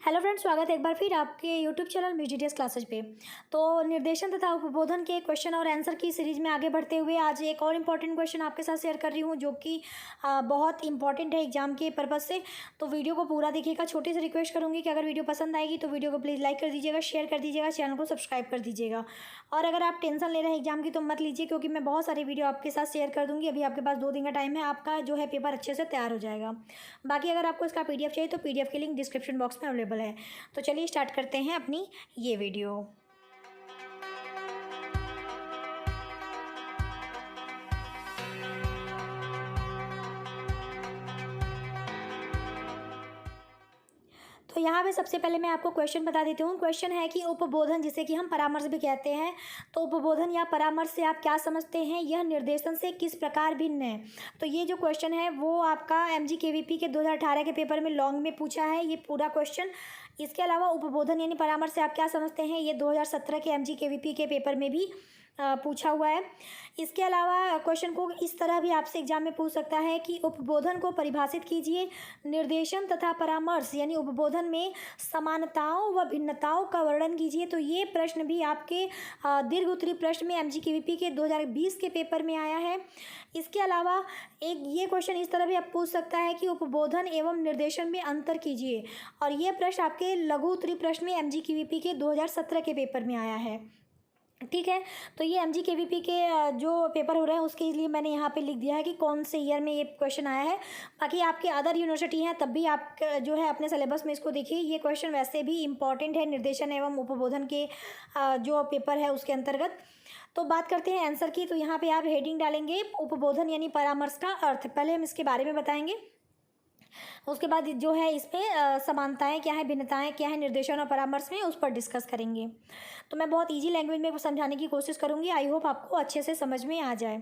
Hello friends, स्वागत है एक बार फिर आपके YouTube channel miss details classes पे। तो निर्देशन तथा उपबोधन के क्वेश्चन और आंसर की सीरीज में आगे बढ़ते हुए आज एक और इम्पॉर्टेंट क्वेश्चन आपके साथ शेयर कर रही हूँ, जो कि बहुत इंपॉर्टेंट है एग्जाम के पर्पज़ से। तो वीडियो को पूरा देखिएगा। छोटी सी रिक्वेस्ट करूँगी कि अगर वीडियो पसंद आएगी तो वीडियो को प्लीज़ लाइक कर दीजिएगा, शेयर कर दीजिएगा, चैनल को सब्सक्राइब कर दीजिएगा। और अगर आप टेंशन ले रहे हैं एग्जाम की तो मत लीजिए, क्योंकि मैं बहुत सारी वीडियो आपके साथ शेयर कर दूँगी। अभी आपके पास 2 दिन का टाइम है, आपका जो है पेपर अच्छे से तैयार हो जाएगा। बाकी अगर आपको इसका PDF चाहिए तो PDF की लिंक डिस्क्रिप्शन बॉक्स में अवेलेबल है। तो चलिए स्टार्ट करते हैं अपनी ये वीडियो। तो यहाँ पे सबसे पहले मैं आपको क्वेश्चन बता देती हूँ। क्वेश्चन है कि उपबोधन, जिसे कि हम परामर्श भी कहते हैं, तो उपबोधन या परामर्श से आप क्या समझते हैं? यह निर्देशन से किस प्रकार भिन्न है? तो ये जो क्वेश्चन है वो आपका MGKVP के 2018 के पेपर में लॉन्ग में पूछा है, ये पूरा क्वेश्चन। इसके अलावा उपबोधन यानी परामर्श से आप क्या समझते हैं, ये 2017 के MGKVP के पेपर में भी पूछा हुआ है। इसके अलावा क्वेश्चन को इस तरह भी आपसे एग्जाम में पूछ सकता है कि उपबोधन को परिभाषित कीजिए। निर्देशन तथा परामर्श यानी उपबोधन में समानताओं व भिन्नताओं का वर्णन कीजिए। तो ये प्रश्न भी आपके दीर्घ उत्तरीय प्रश्न में MGKVP के 2020 के पेपर में आया है। इसके अलावा एक ये क्वेश्चन इस तरह भी आप पूछ सकता है कि उपबोधन एवं निर्देशन में अंतर कीजिए, और ये प्रश्न आपके लघु उत्तरीय प्रश्न में MGKVP के 2017 के पेपर में आया है। ठीक है, तो ये MGKVP के जो पेपर हो रहे हैं उसके लिए मैंने यहाँ पे लिख दिया है कि कौन से ईयर में ये क्वेश्चन आया है। बाकी आपके अदर यूनिवर्सिटी हैं तब भी आप जो है अपने सिलेबस में इसको देखिए। ये क्वेश्चन वैसे भी इम्पॉर्टेंट है निर्देशन एवं उपबोधन के जो पेपर है उसके अंतर्गत। तो बात करते हैं आंसर की। तो यहाँ पे आप हेडिंग डालेंगे उपबोधन यानी परामर्श का अर्थ। पहले हम इसके बारे में बताएंगे, उसके बाद जो है इसमें समानताएं क्या है, भिन्नताएं क्या है निर्देशन और परामर्श में, उस पर डिस्कस करेंगे। तो मैं बहुत इजी लैंग्वेज में समझाने की कोशिश करूंगी। आई होप आपको अच्छे से समझ में आ जाए।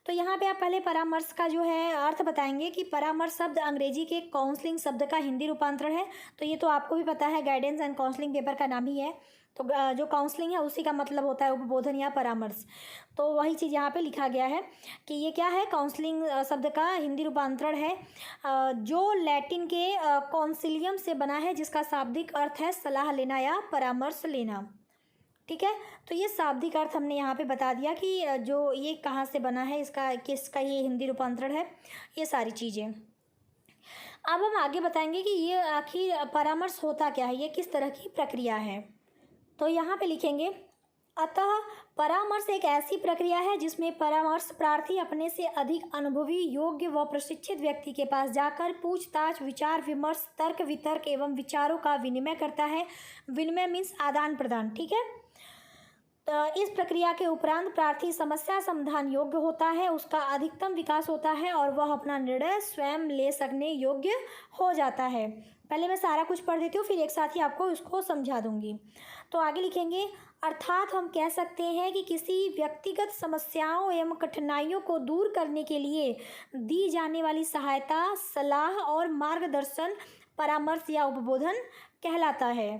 तो यहाँ पे आप पहले परामर्श का जो है अर्थ बताएंगे कि परामर्श शब्द अंग्रेजी के काउंसलिंग शब्द का हिंदी रूपांतरण है। तो ये तो आपको भी पता है, गाइडेंस एंड काउंसलिंग पेपर का नाम ही है। तो जो काउंसलिंग है उसी का मतलब होता है उपबोधन या परामर्श। तो वही चीज़ यहाँ पे लिखा गया है कि ये क्या है, काउंसलिंग शब्द का हिंदी रूपांतरण है, जो लैटिन के कॉन्सिलियम से बना है, जिसका शाब्दिक अर्थ है सलाह लेना या परामर्श लेना। ठीक है, तो ये शाब्दिक अर्थ हमने यहाँ पे बता दिया कि जो ये कहाँ से बना है, इसका किसका ये हिंदी रूपांतरण है, ये सारी चीज़ें। अब हम आगे बताएंगे कि ये आखिर परामर्श होता क्या है, ये किस तरह की प्रक्रिया है। तो यहाँ पे लिखेंगे, अतः परामर्श एक ऐसी प्रक्रिया है जिसमें परामर्श प्रार्थी अपने से अधिक अनुभवी, योग्य व प्रशिक्षित व्यक्ति के पास जाकर पूछताछ, विचार विमर्श, तर्क वितर्क एवं विचारों का विनिमय करता है। विनिमय मीन्स आदान प्रदान। ठीक है, तो इस प्रक्रिया के उपरांत प्रार्थी समस्या समाधान योग्य होता है, उसका अधिकतम विकास होता है और वह अपना निर्णय स्वयं ले सकने योग्य हो जाता है। पहले मैं सारा कुछ पढ़ देती हूँ, फिर एक साथ ही आपको इसको समझा दूंगी। तो आगे लिखेंगे, अर्थात हम कह सकते हैं कि किसी व्यक्तिगत समस्याओं एवं कठिनाइयों को दूर करने के लिए दी जाने वाली सहायता, सलाह और मार्गदर्शन परामर्श या उपबोधन कहलाता है।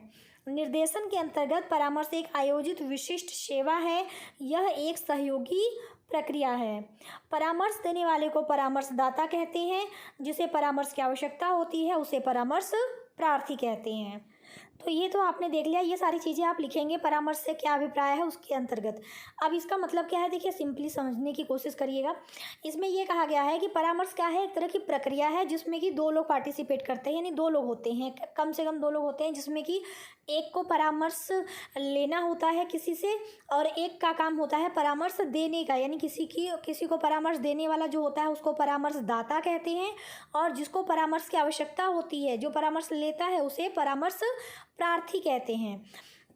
निर्देशन के अंतर्गत परामर्श एक आयोजित विशिष्ट सेवा है, यह एक सहयोगी प्रक्रिया है। परामर्श देने वाले को परामर्शदाता कहते हैं, जिसे परामर्श की आवश्यकता होती है उसे परामर्श प्रार्थी कहते हैं। तो ये तो आपने देख लिया, ये सारी चीज़ें आप लिखेंगे परामर्श से क्या अभिप्राय है उसके अंतर्गत। अब इसका मतलब क्या है, देखिए सिंपली समझने की कोशिश करिएगा। इसमें ये कहा गया है कि परामर्श क्या है, एक तरह की प्रक्रिया है जिसमें कि 2 लोग पार्टिसिपेट करते हैं, यानी 2 लोग होते हैं, कम से कम 2 लोग होते हैं, जिसमें कि एक को परामर्श लेना होता है किसी से और एक का काम होता है परामर्श देने का, यानी किसी को परामर्श देने वाला जो होता है उसको परामर्शदाता कहते हैं, और जिसको परामर्श की आवश्यकता होती है, जो परामर्श लेता है, उसे परामर्श प्रार्थी कहते हैं।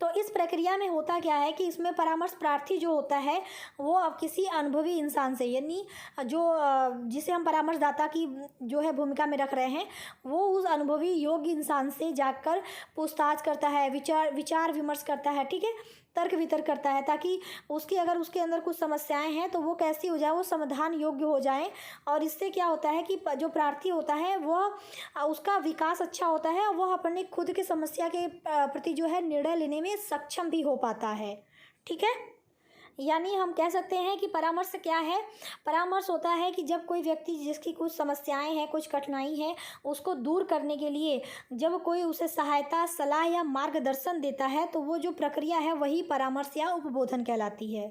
तो इस प्रक्रिया में होता क्या है कि इसमें परामर्श प्रार्थी जो होता है वो अब किसी अनुभवी इंसान से, यानी जो जिसे हम परामर्शदाता की जो है भूमिका में रख रहे हैं, वो उस अनुभवी योग्य इंसान से जाकर पूछताछ करता है, विचार विमर्श करता है। ठीक है, तर्क वितर्क करता है, ताकि अगर उसके अंदर कुछ समस्याएं हैं तो वो कैसी हो जाए, वो समाधान योग्य हो जाए। और इससे क्या होता है कि जो प्रार्थी होता है वह उसका विकास अच्छा होता है और वह अपने खुद की समस्या के प्रति जो है निर्णय लेने में सक्षम भी हो पाता है। ठीक है, यानी हम कह सकते हैं कि परामर्श क्या है। परामर्श होता है कि जब कोई व्यक्ति जिसकी कुछ समस्याएं हैं, कुछ कठिनाई है, उसको दूर करने के लिए जब कोई उसे सहायता, सलाह या मार्गदर्शन देता है तो वो जो प्रक्रिया है वही परामर्श या उपबोधन कहलाती है।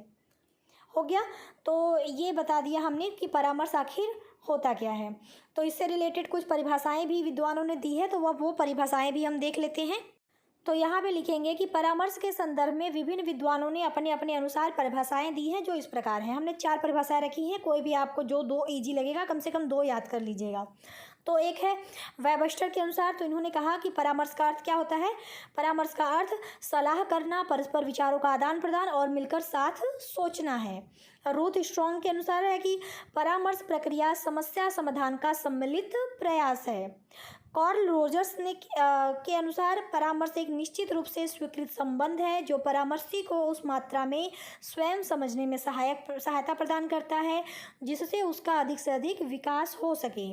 हो गया। तो ये बता दिया हमने कि परामर्श आखिर होता क्या है। तो इससे रिलेटेड कुछ परिभाषाएं भी विद्वानों ने दी है, तो वो परिभाषाएं भी हम देख लेते हैं। तो यहाँ पे लिखेंगे कि परामर्श के संदर्भ में विभिन्न विद्वानों ने अपने अपने अनुसार परिभाषाएं दी हैं, जो इस प्रकार हैं। हमने 4 परिभाषाएं रखी हैं, कोई भी आपको जो 2 ईजी लगेगा कम से कम 2 याद कर लीजिएगा। तो एक है वेबस्टर के अनुसार, तो इन्होंने कहा कि परामर्श का अर्थ क्या होता है। परामर्श का अर्थ सलाह करना, परस्पर विचारों का आदान प्रदान और मिलकर साथ सोचना है। रूथ स्ट्रॉन्ग के अनुसार है कि परामर्श प्रक्रिया समस्या समाधान का सम्मिलित प्रयास है। कार्ल रोजर्स ने के अनुसार परामर्श एक निश्चित रूप से स्वीकृत संबंध है जो परामर्शी को उस मात्रा में स्वयं समझने में सहायता प्रदान करता है जिससे उसका अधिक से अधिक विकास हो सके।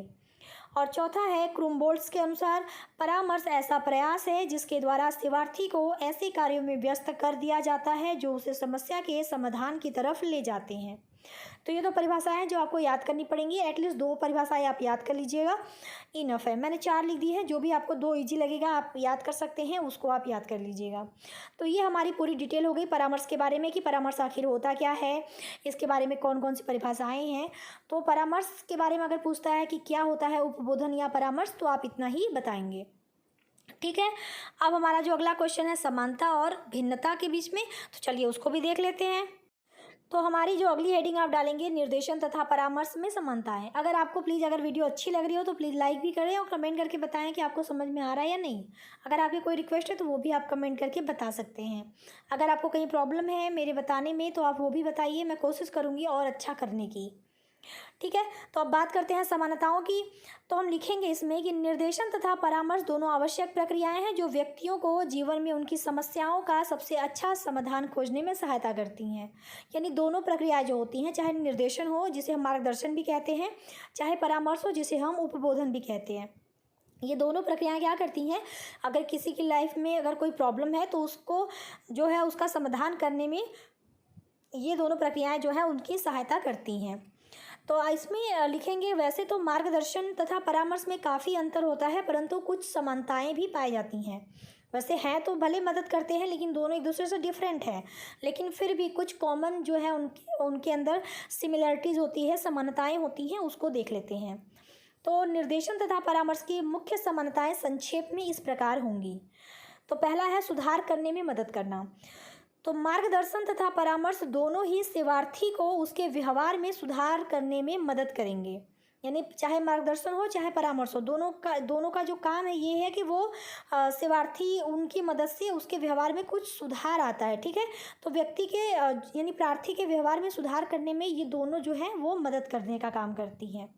और चौथा है क्रूमबोल्ट्स के अनुसार परामर्श ऐसा प्रयास है जिसके द्वारा शिक्षार्थी को ऐसे कार्यों में व्यस्त कर दिया जाता है जो उसे समस्या के समाधान की तरफ ले जाते हैं। तो ये 2 परिभाषाएं हैं जो आपको याद करनी पड़ेंगी। एटलीस्ट 2 परिभाषाएं आप याद कर लीजिएगा, इनफ है। मैंने 4 लिख दी है, जो भी आपको 2 इजी लगेगा आप याद कर सकते हैं, उसको आप याद कर लीजिएगा। तो ये हमारी पूरी डिटेल हो गई परामर्श के बारे में कि परामर्श आखिर होता क्या है, इसके बारे में कौन कौन सी परिभाषाएं हैं। तो परामर्श के बारे में अगर पूछता है कि क्या होता है उपबोधन या परामर्श, तो आप इतना ही बताएंगे। ठीक है। अब हमारा जो अगला क्वेश्चन है समानता और भिन्नता के बीच में, तो चलिए उसको भी देख लेते हैं। तो हमारी जो अगली हेडिंग आप डालेंगे निर्देशन तथा परामर्श में समानताएं। अगर आपको प्लीज़ अगर वीडियो अच्छी लग रही हो तो प्लीज़ लाइक भी करें और कमेंट करके बताएं कि आपको समझ में आ रहा है या नहीं। अगर आपकी कोई रिक्वेस्ट है तो वो भी आप कमेंट करके बता सकते हैं। अगर आपको कहीं प्रॉब्लम है मेरे बताने में तो आप वो भी बताइए, मैं कोशिश करूँगी और अच्छा करने की। ठीक है। तो अब बात करते हैं समानताओं की। तो हम लिखेंगे इसमें कि निर्देशन तथा परामर्श दोनों आवश्यक प्रक्रियाएं हैं जो व्यक्तियों को जीवन में उनकी समस्याओं का सबसे अच्छा समाधान खोजने में सहायता करती हैं। यानी दोनों प्रक्रियाएं जो होती हैं, चाहे निर्देशन हो जिसे हम मार्गदर्शन भी कहते हैं, चाहे परामर्श हो जिसे हम उपबोधन भी कहते हैं, ये दोनों प्रक्रियाएं क्या करती हैं, अगर किसी की लाइफ में अगर कोई प्रॉब्लम है तो उसको जो है उसका समाधान करने में ये दोनों प्रक्रियाएं जो है उनकी सहायता करती हैं। तो इसमें लिखेंगे वैसे तो मार्गदर्शन तथा परामर्श में काफ़ी अंतर होता है परंतु कुछ समानताएं भी पाई जाती हैं। वैसे हैं तो भले मदद करते हैं लेकिन दोनों एक दूसरे से डिफरेंट है, लेकिन फिर भी कुछ कॉमन जो है उनके अंदर सिमिलरिटीज़ होती है, समानताएं होती हैं, उसको देख लेते हैं। तो निर्देशन तथा परामर्श की मुख्य समानताएं संक्षेप में इस प्रकार होंगी। तो पहला है सुधार करने में मदद करना। तो मार्गदर्शन तथा परामर्श दोनों ही शिक्षार्थी को उसके व्यवहार में सुधार करने में मदद करेंगे। यानी चाहे मार्गदर्शन हो चाहे परामर्श हो, दोनों का जो काम है ये है कि वो शिक्षार्थी उनकी मदद से उसके व्यवहार में कुछ सुधार आता है। ठीक है। तो व्यक्ति के यानी प्रार्थी के व्यवहार में सुधार करने में ये दोनों जो हैं वो मदद करने का काम करती हैं।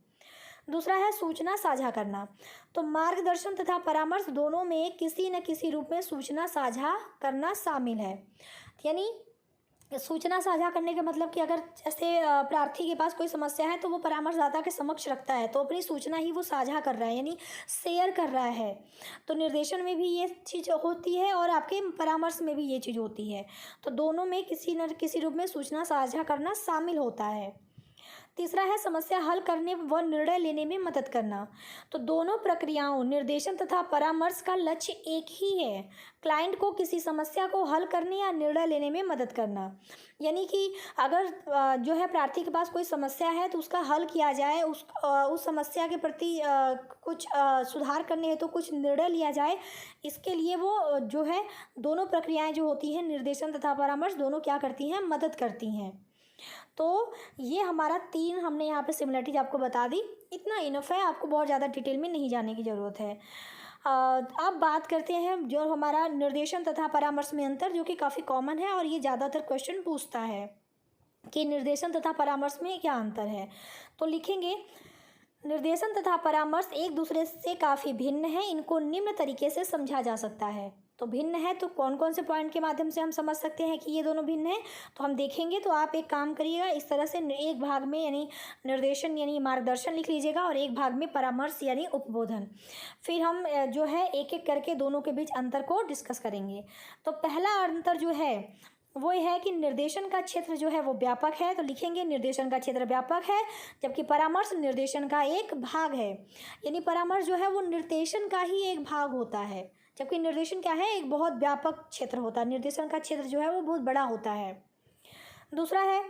दूसरा है सूचना साझा करना। तो मार्गदर्शन तथा परामर्श दोनों में किसी न किसी रूप में सूचना साझा करना शामिल है। यानी सूचना साझा करने का मतलब कि अगर जैसे प्रार्थी के पास कोई समस्या है तो वो परामर्शदाता के समक्ष रखता है तो अपनी सूचना ही वो साझा कर रहा है, यानी शेयर कर रहा है। तो निर्देशन में भी ये चीज़ होती है और आपके परामर्श में भी ये चीज़ होती है। तो दोनों में किसी न किसी रूप में सूचना साझा करना शामिल होता है। तीसरा है समस्या हल करने व निर्णय लेने में मदद करना। तो दोनों प्रक्रियाओं निर्देशन तथा परामर्श का लक्ष्य एक ही है, क्लाइंट को किसी समस्या को हल करने या निर्णय लेने में मदद करना। यानी कि अगर जो है प्रार्थी के पास कोई समस्या है तो उसका हल किया जाए, उस समस्या के प्रति कुछ सुधार करने हेतु तो कुछ निर्णय लिया जाए, इसके लिए वो जो है दोनों प्रक्रियाएं जो होती हैं निर्देशन तथा परामर्श दोनों क्या करती हैं, मदद करती हैं। तो ये हमारा 3 हमने यहाँ पे सिमिलरिटीज आपको बता दी, इतना इनफ है, आपको बहुत ज़्यादा डिटेल में नहीं जाने की ज़रूरत है। अब बात करते हैं जो हमारा निर्देशन तथा परामर्श में अंतर, जो कि काफ़ी कॉमन है और ये ज़्यादातर क्वेश्चन पूछता है कि निर्देशन तथा परामर्श में क्या अंतर है। तो लिखेंगे निर्देशन तथा परामर्श एक दूसरे से काफ़ी भिन्न है, इनको निम्न तरीके से समझा जा सकता है। तो भिन्न है तो कौन कौन से पॉइंट के माध्यम से हम समझ सकते हैं कि ये दोनों भिन्न हैं, तो हम देखेंगे। तो आप एक काम करिएगा, इस तरह से एक भाग में यानी निर्देशन यानी मार्गदर्शन लिख लीजिएगा और एक भाग में परामर्श यानी उपबोधन। फिर हम जो है एक एक करके दोनों के बीच अंतर को डिस्कस करेंगे। तो पहला अंतर जो है वो है कि निर्देशन का क्षेत्र जो है वो व्यापक है, तो लिखेंगे निर्देशन का क्षेत्र व्यापक है, जबकि परामर्श निर्देशन का एक भाग है। यानी परामर्श जो है वो निर्देशन का ही एक भाग होता है, जबकि निर्देशन क्या है, एक बहुत व्यापक क्षेत्र होता है। निर्देशन का क्षेत्र जो है वो बहुत बड़ा होता है। दूसरा है,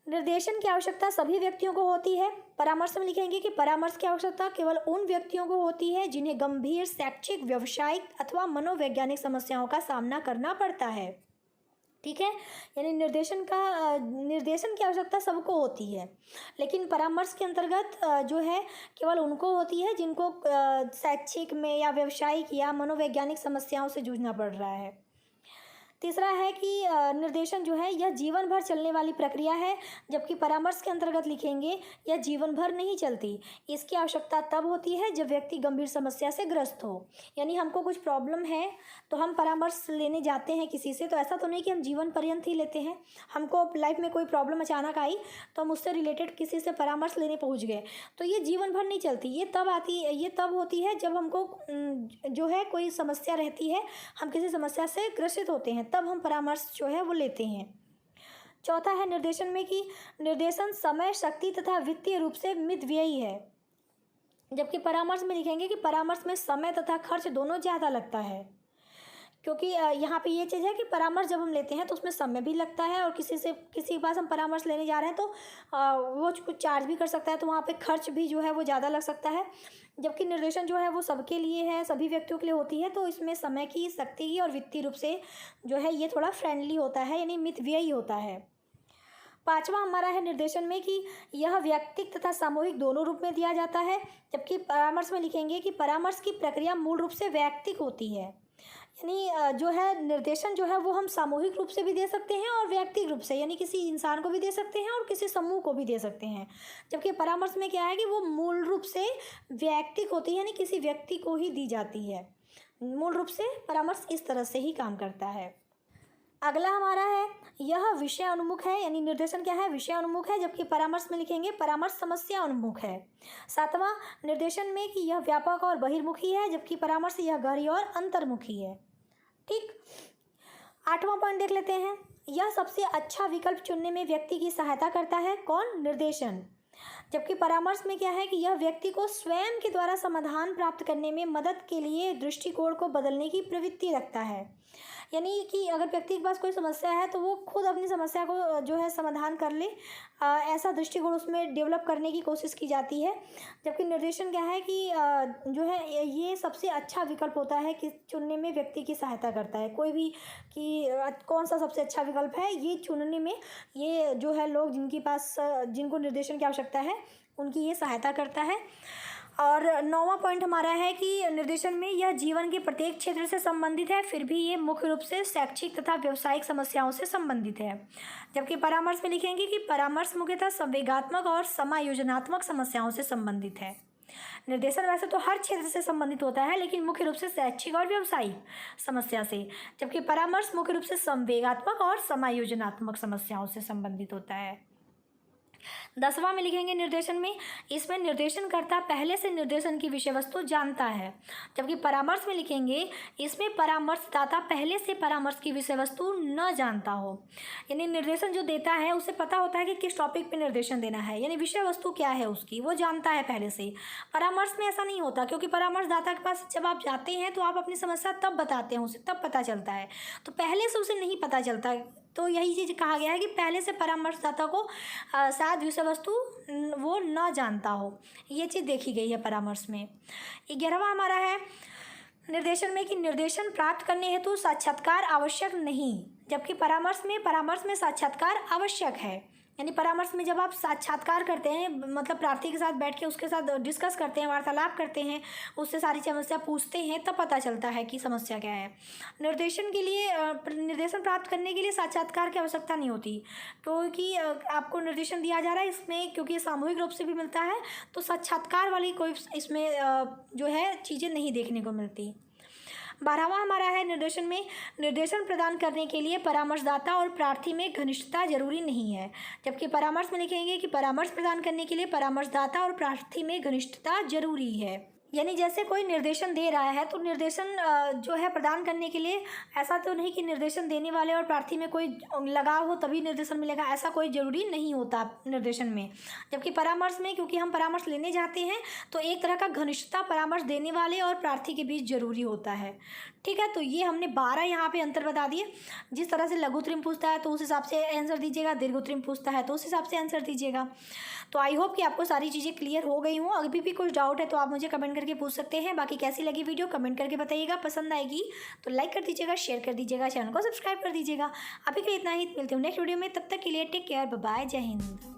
निर्देशन की आवश्यकता सभी व्यक्तियों को होती है। परामर्श में लिखेंगे कि परामर्श की आवश्यकता केवल उन व्यक्तियों को होती है जिन्हें गंभीर शैक्षिक, व्यावसायिक अथवा मनोवैज्ञानिक समस्याओं का सामना करना पड़ता है। ठीक है, यानी निर्देशन की आवश्यकता सबको होती है, लेकिन परामर्श के अंतर्गत जो है केवल उनको होती है जिनको शैक्षिक में या व्यावसायिक या मनोवैज्ञानिक समस्याओं से जूझना पड़ रहा है। तीसरा है कि निर्देशन जो है यह जीवन भर चलने वाली प्रक्रिया है, जबकि परामर्श के अंतर्गत लिखेंगे यह जीवन भर नहीं चलती। इसकी आवश्यकता तब होती है जब व्यक्ति गंभीर समस्या से ग्रस्त हो। यानी हमको कुछ प्रॉब्लम है तो हम परामर्श लेने जाते हैं किसी से, तो ऐसा तो नहीं कि हम जीवन पर्यंत ही लेते हैं। हमको लाइफ में कोई प्रॉब्लम अचानक आई तो हम उससे रिलेटेड किसी से परामर्श लेने पहुँच गए, तो ये जीवन भर नहीं चलती। ये तब होती है जब हमको जो है कोई समस्या रहती है, हम किसी समस्या से ग्रसित होते हैं, तब हम परामर्श जो है वो लेते हैं। चौथा है निर्देशन में कि निर्देशन समय, शक्ति तथा वित्तीय रूप से मितव्ययी है, जबकि परामर्श में लिखेंगे कि परामर्श में समय तथा खर्च दोनों ज़्यादा लगता है। क्योंकि यहाँ पे ये चीज़ है कि परामर्श जब हम लेते हैं तो उसमें समय भी लगता है, और किसी के पास हम परामर्श लेने जा रहे हैं तो वो कुछ चार्ज भी कर सकता है, तो वहाँ पे खर्च भी जो है वो ज़्यादा लग सकता है। जबकि निर्देशन जो है वो सबके लिए है, सभी व्यक्तियों के लिए होती है, तो इसमें समय की, शक्ति की और वित्तीय रूप से जो है ये थोड़ा फ्रेंडली होता है, यानी मितव्ययी होता है। पांचवा हमारा है निर्देशन में कि यह व्यक्तिगत तथा सामूहिक दोनों रूप में दिया जाता है, जबकि परामर्श में लिखेंगे कि परामर्श की प्रक्रिया मूल रूप से व्यक्तिगत होती है। यानी जो है निर्देशन जो है वो हम सामूहिक रूप से भी दे सकते हैं और व्यक्तिगत रूप से, यानी किसी इंसान को भी दे सकते हैं और किसी समूह को भी दे सकते हैं। जबकि परामर्श में क्या है कि वो मूल रूप से व्यक्तिगत होती है, यानी किसी व्यक्ति को ही दी जाती है। मूल रूप से परामर्श इस तरह से ही काम करता है। अगला हमारा है यह विषय उन्मुख है, यानी निर्देशन क्या है, विषय उन्मुख है, जबकि परामर्श में लिखेंगे परामर्श समस्या उन्मुख है। सातवां निर्देशन में कि यह व्यापक और बहिर्मुखी है, जबकि परामर्श यह गहरी और अंतर्मुखी है। ठीक, आठवां पॉइंट देख लेते हैं। यह सबसे अच्छा विकल्प चुनने में व्यक्ति की सहायता करता है, कौन, निर्देशन। जबकि परामर्श में क्या है कि यह व्यक्ति को स्वयं के द्वारा समाधान प्राप्त करने में मदद के लिए दृष्टिकोण को बदलने की प्रवृत्ति रखता है। यानी कि अगर व्यक्ति के पास कोई समस्या है तो वो खुद अपनी समस्या को जो है समाधान कर ले, ऐसा दृष्टिकोण उसमें डेवलप करने की कोशिश की जाती है। जबकि निर्देशन क्या है कि जो है ये सबसे अच्छा विकल्प होता है कि चुनने में व्यक्ति की सहायता करता है। कोई भी कि कौन सा सबसे अच्छा विकल्प है ये चुनने में ये जो है लोग जिनको निर्देशन की आवश्यकता है उनकी ये सहायता करता है। और नौवां पॉइंट हमारा है कि निर्देशन में यह जीवन के प्रत्येक क्षेत्र से संबंधित है, फिर भी ये मुख्य रूप से शैक्षिक तथा व्यावसायिक समस्याओं से संबंधित है। जबकि परामर्श में लिखेंगे कि परामर्श मुख्यतः संवेगात्मक और समायोजनात्मक समस्याओं से संबंधित है। निर्देशन वैसे तो हर क्षेत्र से संबंधित होता है, लेकिन मुख्य रूप से शैक्षिक और व्यावसायिक समस्या से, जबकि परामर्श मुख्य रूप से संवेगात्मक और समायोजनात्मक समस्याओं से संबंधित होता है। 10वां में लिखेंगे निर्देशन में, इसमें निर्देशनकर्ता पहले से निर्देशन की विषय वस्तु जानता है। जबकि परामर्श में लिखेंगे इसमें परामर्शदाता पहले से परामर्श की विषय वस्तु न जानता हो। यानी निर्देशन जो देता है उसे पता होता है कि किस टॉपिक पे निर्देशन देना है, यानी विषय वस्तु क्या है उसकी वो जानता है पहले से। परामर्श में ऐसा नहीं होता, क्योंकि परामर्शदाता के पास जब आप जाते हैं तो आप अपनी समस्या तब बताते हैं उसे, तब पता चलता है, तो पहले से उसे नहीं पता चलता। तो यही चीज़ कहा गया है कि पहले से परामर्शदाता को शायद विषय वस्तु वो न जानता हो, ये चीज़ देखी गई है परामर्श में। 11वां हमारा है निर्देशन में कि निर्देशन प्राप्त करने हेतु साक्षात्कार आवश्यक नहीं, जबकि परामर्श में साक्षात्कार आवश्यक है। यानी परामर्श में जब आप साक्षात्कार करते हैं, मतलब प्रार्थी के साथ बैठ के उसके साथ डिस्कस करते हैं, वार्तालाप करते हैं, उससे सारी समस्या पूछते हैं, तब पता चलता है कि समस्या क्या है। निर्देशन प्राप्त करने के लिए साक्षात्कार की आवश्यकता नहीं होती, क्योंकि आपको निर्देशन दिया जा रहा है इसमें, क्योंकि सामूहिक रूप से भी मिलता है, तो साक्षात्कार वाली कोई इसमें जो है चीज़ें नहीं देखने को मिलती। 12वां हमारा है निर्देशन में, निर्देशन प्रदान करने के लिए परामर्शदाता और प्रार्थी में घनिष्ठता जरूरी नहीं है। जबकि परामर्श में लिखेंगे कि परामर्श प्रदान करने के लिए परामर्शदाता और प्रार्थी में घनिष्ठता जरूरी है। यानी जैसे कोई निर्देशन दे रहा है तो निर्देशन जो है प्रदान करने के लिए ऐसा तो नहीं कि निर्देशन देने वाले और प्रार्थी में कोई लगाव हो तभी निर्देशन मिलेगा, ऐसा कोई ज़रूरी नहीं होता निर्देशन में। जबकि परामर्श में, क्योंकि हम परामर्श लेने जाते हैं तो एक तरह का घनिष्ठता परामर्श देने वाले और प्रार्थी के बीच जरूरी होता है। ठीक है, तो ये हमने 12 यहाँ पे अंतर बता दिए। जिस तरह से लघु उत्तरीम पूछता है तो उस हिसाब से आंसर दीजिएगा, दीर्घ उत्तरीम पूछता है तो उस हिसाब से आंसर दीजिएगा। तो आई होप कि आपको सारी चीज़ें क्लियर हो गई हों। अभी भी कुछ डाउट है तो आप मुझे कमेंट करके पूछ सकते हैं। बाकी कैसी लगी वीडियो कमेंट करके बताइएगा। पसंद आएगी तो लाइक कर दीजिएगा, शेयर कर दीजिएगा, चैनल को सब्सक्राइब कर दीजिएगा। अभी के लिए इतना ही, मिलते हैं नेक्स्ट वीडियो में। तब तक के लिए टेक केयर, बाय बाय, जय हिंद।